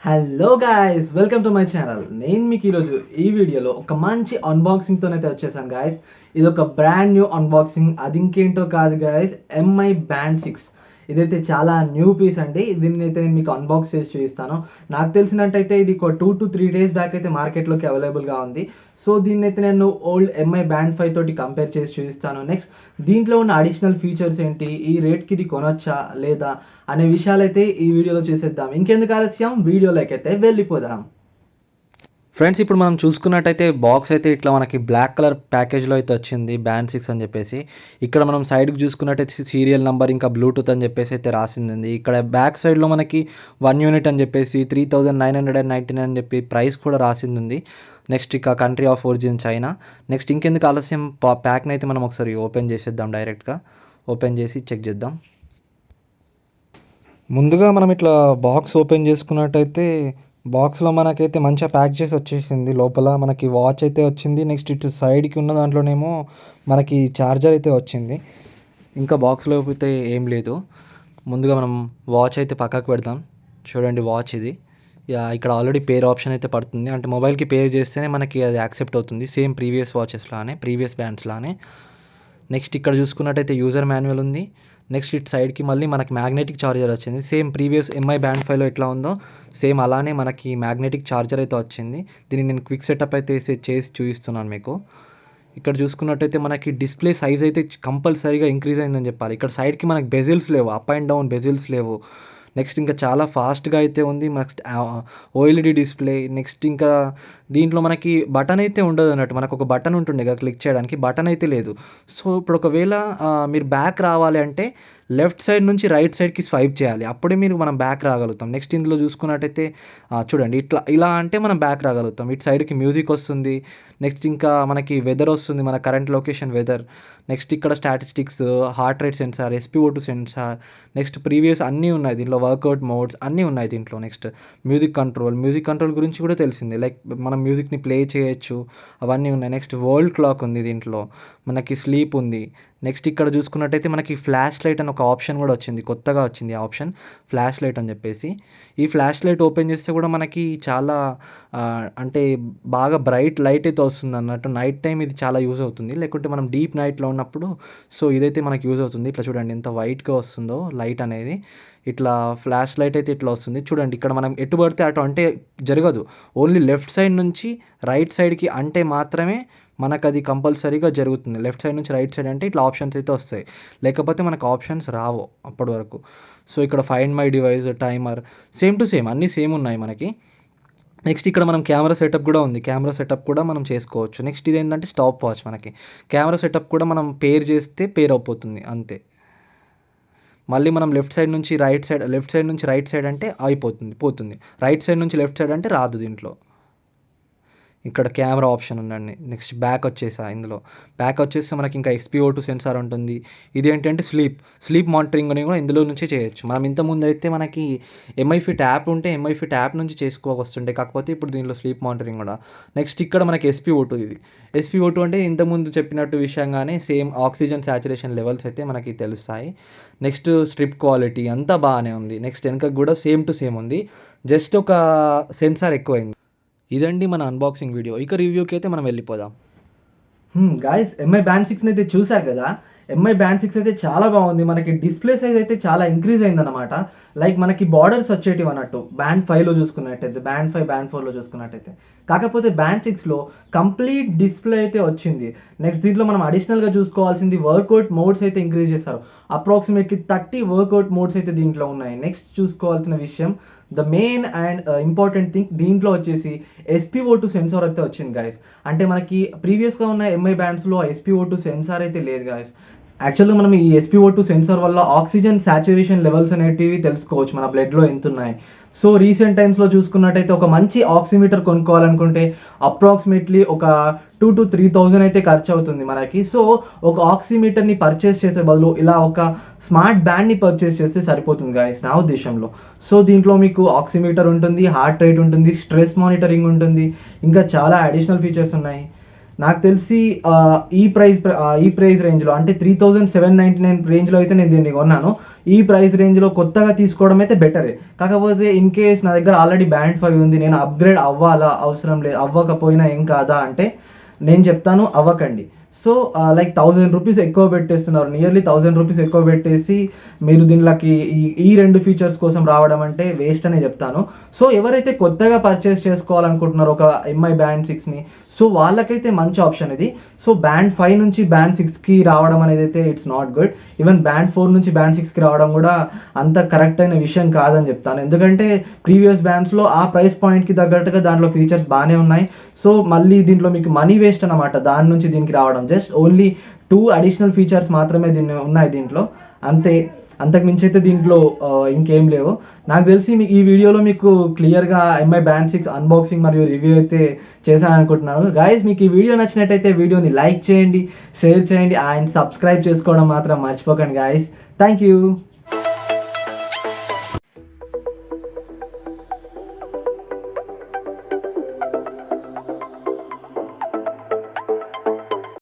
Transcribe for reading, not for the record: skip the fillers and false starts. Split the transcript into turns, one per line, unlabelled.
Hello guys, welcome to my channel. నేను మీకు ఈరోజు ఈ వీడియోలో ఒక మంచి అన్బాక్సింగ్తోనైతే వచ్చేసాను గాయస్. ఇది ఒక బ్రాండ్ న్యూ అన్బాక్సింగ్. అది ఇంకేంటో కాదు గాయస్, ఎంఐ బ్యాండ్ 6. ఇదైతే చాలా న్యూ పీస్ అండి. దీన్ని అయితే నేను మీకు అన్బాక్స్ చేసి చూపిస్తాను. నాకు తెలిసినట్టయితే ఇది ఒక 2 to 3 days బ్యాక్ అయితే మార్కెట్లోకి అవైలబుల్గా ఉంది. సో దీన్ని అయితే నేను ఓల్డ్ ఎంఐ బ్యాండ్ 5 తోటి కంపేర్ చేసి చూపిస్తాను. నెక్స్ట్ దీంట్లో ఉన్న అడిషనల్ ఫీచర్స్ ఏంటి, ఈ రేట్కి ఇది కొనొచ్చా లేదా అనే విషయాలు అయితే ఈ వీడియోలో చూసేద్దాం. ఇంకెందుకు ఆలస్యం, వీడియోలోకి అయితే వెళ్ళిపోదాం. ఫ్రెండ్స్, ఇప్పుడు మనం చూసుకున్నట్టయితే బాక్స్ అయితే ఇట్లా మనకి బ్లాక్ కలర్ ప్యాకేజ్లో అయితే వచ్చింది, బ్యాండ్ 6 అని చెప్పేసి. ఇక్కడ మనం సైడ్కి చూసుకున్నట్టయితే సీరియల్ నెంబర్ ఇంకా బ్లూటూత్ అని చెప్పేసి అయితే రాసింది. ఇక్కడ బ్యాక్ సైడ్లో మనకి 1 యూనిట్ అని చెప్పేసి 3999 అని చెప్పి ప్రైస్ కూడా రాసింది. నెక్స్ట్ ఇక country of origin China. Next ఇంకెందుకు ఆలస్యం, ప్యాక్ని అయితే మనం ఒకసారి ఓపెన్ చేసేద్దాం. డైరెక్ట్గా ఓపెన్ చేసి చెక్ చేద్దాం. ముందుగా మనం ఇట్లా బాక్స్ ఓపెన్ చేసుకున్నట్టయితే బాక్స్లో మనకైతే మంచిగా ప్యాక్ చేసి వచ్చేసింది. లోపల మనకి వాచ్ అయితే వచ్చింది. నెక్స్ట్ ఇటు సైడ్కి ఉన్న దాంట్లోనేమో మనకి ఛార్జర్ అయితే వచ్చింది. ఇంకా బాక్స్లో అయితే ఏం లేదు. ముందుగా మనం వాచ్ అయితే పక్కకు పెడదాం. చూడండి, వాచ్ ఇది. ఇక్కడ ఆల్రెడీ పేర్ ఆప్షన్ అయితే పడుతుంది, అంటే మొబైల్కి పేర్ చేస్తేనే మనకి అది యాక్సెప్ట్ అవుతుంది, సేమ్ ప్రీవియస్ వాచెస్ లానే, ప్రీవియస్ బ్యాండ్స్ లానే. నెక్స్ట్ ఇక్కడ చూసుకున్నట్టయితే యూజర్ మాన్యువల్ ఉంది. నెక్స్ట్ ఇటు సైడ్కి మళ్ళీ మనకి మ్యాగ్నెటిక్ ఛార్జర్ వచ్చింది. సేమ్ ప్రీవియస్ ఎంఐ బ్యాండ్ 5లో ఎట్లా ఉందో సేమ్ అలానే మనకి మ్యాగ్నెటిక్ ఛార్జర్ అయితే వచ్చింది. దీన్ని నేను క్విక్ సెటప్ అయితే చేసి చూపిస్తున్నాను మీకు. ఇక్కడ చూసుకున్నట్టయితే మనకి డిస్ప్లే సైజ్ అయితే కంపల్సరీగా ఇంక్రీజ్ అయిందని చెప్పాలి. ఇక్కడ సైడ్కి మనకి బెజిల్స్ లేవు, అప్ అండ్ డౌన్ బెజిల్స్ లేవు. నెక్స్ట్ ఇంకా చాలా ఫాస్ట్గా అయితే ఉంది. Next OLED display. నెక్స్ట్ ఇంకా దీంట్లో మనకి బటన్ అయితే ఉండదు అన్నట్టు. మనకు ఒక బటన్ ఉంటుండే కదా క్లిక్ చేయడానికి, బటన్ అయితే లేదు. సో ఇప్పుడు ఒకవేళ మీరు బ్యాక్ రావాలి అంటే లెఫ్ట్ సైడ్ నుంచి రైట్ సైడ్కి స్వైప్ చేయాలి, అప్పుడే మనం బ్యాక్ రాగలుగుతాం. నెక్స్ట్ ఇందులో చూసుకున్నట్టయితే చూడండి, ఇలా అంటే మనం బ్యాక్ రాగలుగుతాం. ఇటు సైడ్కి మ్యూజిక్ వస్తుంది. నెక్స్ట్ ఇంకా మనకి వెదర్ వస్తుంది, మన కరెంట్ లొకేషన్ వెదర్. నెక్స్ట్ ఇక్కడ statistics, heart rate sensor, SpO2 sensor. Next previous అన్నీ ఉన్నాయి దీంట్లో, వర్కౌట్ మోడ్స్ అన్నీ ఉన్నాయి దీంట్లో. నెక్స్ట్ మ్యూజిక్ కంట్రోల్ గురించి కూడా తెలిసింది, లైక్ మనం మ్యూజిక్ని ప్లే చేయొచ్చు, అవన్నీ ఉన్నాయి. నెక్స్ట్ వరల్డ్ క్లాక్ ఉంది దీంట్లో, మనకి స్లీప్ ఉంది. నెక్స్ట్ ఇక్కడ చూసుకున్నట్టయితే మనకి ఫ్లాష్ లైట్ అని ఒక ఆప్షన్ కూడా వచ్చింది, కొత్తగా వచ్చింది ఆ ఆప్షన్, ఫ్లాష్ లైట్ అని చెప్పేసి. ఈ ఫ్లాష్ లైట్ ఓపెన్ చేస్తే కూడా మనకి చాలా అంటే బాగా బ్రైట్ లైట్ అయితే వస్తుంది అన్నట్టు. నైట్ టైం ఇది చాలా యూజ్ అవుతుంది, లేకుంటే మనం డీప్ నైట్లో ఉన్నప్పుడు సో ఇదైతే మనకి యూజ్ అవుతుంది. ఇట్లా చూడండి ఎంత వైట్గా వస్తుందో లైట్ అనేది. ఇట్లా ఫ్లాష్ లైట్ అయితే ఇట్లా వస్తుంది. చూడండి, ఇక్కడ మనం ఎటు పడితే అటు అంటే జరగదు, ఓన్లీ లెఫ్ట్ సైడ్ నుంచి రైట్ సైడ్కి అంటే మాత్రమే మనకు అది కంపల్సరీగా జరుగుతుంది. లెఫ్ట్ సైడ్ నుంచి రైట్ సైడ్ అంటే ఇట్లా ఆప్షన్స్ అయితే వస్తాయి, లేకపోతే మనకు ఆప్షన్స్ రావు అప్పటి వరకు. సో ఇక్కడ find my device, timer, same to same అన్నీ సేమ్ ఉన్నాయి మనకి. నెక్స్ట్ ఇక్కడ మనం కెమెరా సెటప్ కూడా ఉంది, కెమెరా సెటప్ కూడా మనం చేసుకోవచ్చు. నెక్స్ట్ ఇది ఏంటంటే స్టాప్ వాచ్. మనకి కెమెరా సెటప్ కూడా మనం పేర్ చేస్తే పేర్ అయిపోతుంది అంతే. మళ్ళీ మనం లెఫ్ట్ సైడ్ నుంచి రైట్ సైడ్ అంటే పోతుంది, రైట్ సైడ్ నుంచి లెఫ్ట్ సైడ్ అంటే రాదు దీంట్లో. ఇక్కడ కెమెరా ఆప్షన్ ఉందండి. నెక్స్ట్ బ్యాక్ వచ్చేసా, ఇందులో బ్యాక్ వచ్చేసి మనకి ఇంకా SpO2 సెన్సార్ ఉంటుంది. ఇది ఏంటంటే స్లీప్ మానిటరింగ్ అని కూడా ఇందులో నుంచే చేయొచ్చు. మనం ఇంతకుముందు అయితే మనకి MI Fit యాప్ ఉంటే MI Fit యాప్ నుంచి చేసుకోవస్తుండే, కాకపోతే ఇప్పుడు దీనిలో స్లీప్ మానిటరింగ్ కూడా. నెక్స్ట్ ఇక్కడ మనకి SpO2, ఇది SpO2 అంటే ఇంతకుముందు చెప్పినట్టు విషయంగానే సేమ్ ఆక్సిజన్ సాచురేషన్ లెవెల్స్ అయితే మనకి తెలుస్తాయి. నెక్స్ట్ స్ట్రిప్ క్వాలిటీ అంతా బాగానే ఉంది. నెక్స్ట్ వెనక కూడా సేమ్ టు సేమ్ ఉంది, జస్ట్ ఒక సెన్సార్ ఎక్కువైంది. ఇదండి మన అన్బాక్సింగ్ వీడియో. ఇక రివ్యూకి అయితే మనం వెళ్ళిపోదాం. గాయస్, ఎంఐ బ్యాండ్ 6 అయితే చూసారు కదా. ఎంఐ బ్యాండ్ 6 అయితే చాలా బాగుంది. మనకి డిస్ప్లే సైజ్ అయితే చాలా ఇంక్రీజ్ అయిందన్నమాట. లైక్ మనకి బార్డర్స్ వచ్చేటివి అన్నట్టు బ్యాండ్ 5లో చూసుకున్నట్టయితే, బ్యాండ్ 5 బ్యాండ్ 4లో చూసుకున్నట్టయితే. కాకపోతే బ్యాండ్ 6లో కంప్లీట్ డిస్ప్లే అయితే వచ్చింది. నెక్స్ట్ దీంట్లో మనం అడిషనల్గా చూసుకోవాల్సింది వర్కౌట్ మోడ్స్ అయితే ఇంక్రీజ్ చేస్తారు. అప్రాక్సిమేట్లీ 30 వర్కౌట్ మోడ్స్ అయితే దీంట్లో ఉన్నాయి. నెక్స్ట్ చూసుకోవాల్సిన విషయం, the main and important thing, దీంట్లో వచ్చేసి SpO2 సెన్సార్ అయితే వచ్చింది గాయస్. అంటే మనకి ప్రీవియస్గా ఉన్న ఎంఐ బ్యాండ్స్లో SpO2 సెన్సార్ అయితే లేదు గాయస్. యాక్చువల్గా మనం ఈ SpO2 సెన్సార్ వల్ల ఆక్సిజన్ సాచురేషన్ లెవెల్స్ అనేటివి తెలుసుకోవచ్చు, మన బ్లడ్లో ఎంత ఉన్నాయి. సో రీసెంట్ టైమ్స్లో చూసుకున్నట్టయితే ఒక మంచి ఆక్సిమీటర్ కొనుక్కోవాలనుకుంటే అప్రాక్సిమేట్లీ ఒక 2 to 3,000 అయితే ఖర్చు అవుతుంది మనకి. సో ఒక ఆక్సిమీటర్ని పర్చేస్ చేసే బదులు ఇలా ఒక స్మార్ట్ బ్యాండ్ని పర్చేస్ చేస్తే సరిపోతుంది గాయస్ నా ఉద్దేశంలో. సో దీంట్లో మీకు ఆక్సిమీటర్ ఉంటుంది, హార్ట్ రేట్ ఉంటుంది, స్ట్రెస్ మానిటరింగ్ ఉంటుంది, ఇంకా చాలా అడిషనల్ ఫీచర్స్ ఉన్నాయి. నాకు తెలిసి ఈ ప్రైస్ రేంజ్లో అంటే 3799 రేంజ్లో అయితే నేను దీన్ని కొన్నాను. ఈ ప్రైస్ రేంజ్లో కొత్తగా తీసుకోవడం అయితే బెటరే. కాకపోతే ఇన్ కేస్ నా దగ్గర ఆల్రెడీ బ్యాండ్ 5 ఉంది, నేను అప్గ్రేడ్ అవ్వాలా, అవసరం లేదు, అవ్వకపోయినా ఏం కాదా అంటే నేను చెప్తాను అవ్వకండి. సో లైక్ 1000 రూపీస్ ఎక్కువ పెట్టేస్తున్నారు, నియర్లీ 1000 రూపీస్ ఎక్కువ పెట్టేసి మీరు దీనిలోకి ఈ రెండు ఫీచర్స్ కోసం రావడం అంటే వేస్ట్ అనే చెప్తాను. సో ఎవరైతే కొత్తగా పర్చేస్ చేసుకోవాలనుకుంటున్నారో ఒక ఎంఐ బ్యాండ్ 6ని, సో వాళ్ళకైతే మంచి ఆప్షన్ ఇది. సో బ్యాండ్ 5 నుంచి బ్యాండ్ 6కి రావడం అనేది అయితే it's not good. Even band 4 నుంచి బ్యాండ్ 6కి రావడం కూడా అంత కరెక్ట్ అయిన విషయం కాదని చెప్తాను. ఎందుకంటే ప్రీవియస్ బ్యాండ్స్లో ఆ ప్రైస్ పాయింట్కి తగ్గట్టుగా దాంట్లో ఫీచర్స్ బాగానే ఉన్నాయి. సో మళ్ళీ దీంట్లో మీకు మనీ వేస్ట్ అన్నమాట దాని నుంచి దీనికి రావడం. జస్ట్ ఓన్లీ 2 అడిషనల్ ఫీచర్స్ మాత్రమే ఉన్నాయి దీంట్లో, అంతే. అంతకు మించి అయితే దీంట్లో ఇంకేం లేవు. నాకు తెలిసి ఈ వీడియోలో మీకు క్లియర్గా ఎంఐ బ్యాండ్ 6 అన్బాక్సింగ్ మరియు రివ్యూ అయితే చేశాను అనుకుంటున్నాను. గైస్, మీకు ఈ వీడియో నచ్చినట్టయితే వీడియోని లైక్ చేయండి, షేర్ చేయండి అండ్ సబ్స్క్రైబ్ చేసుకోవడం మాత్రం మర్చిపోకండి గైస్. Thank you.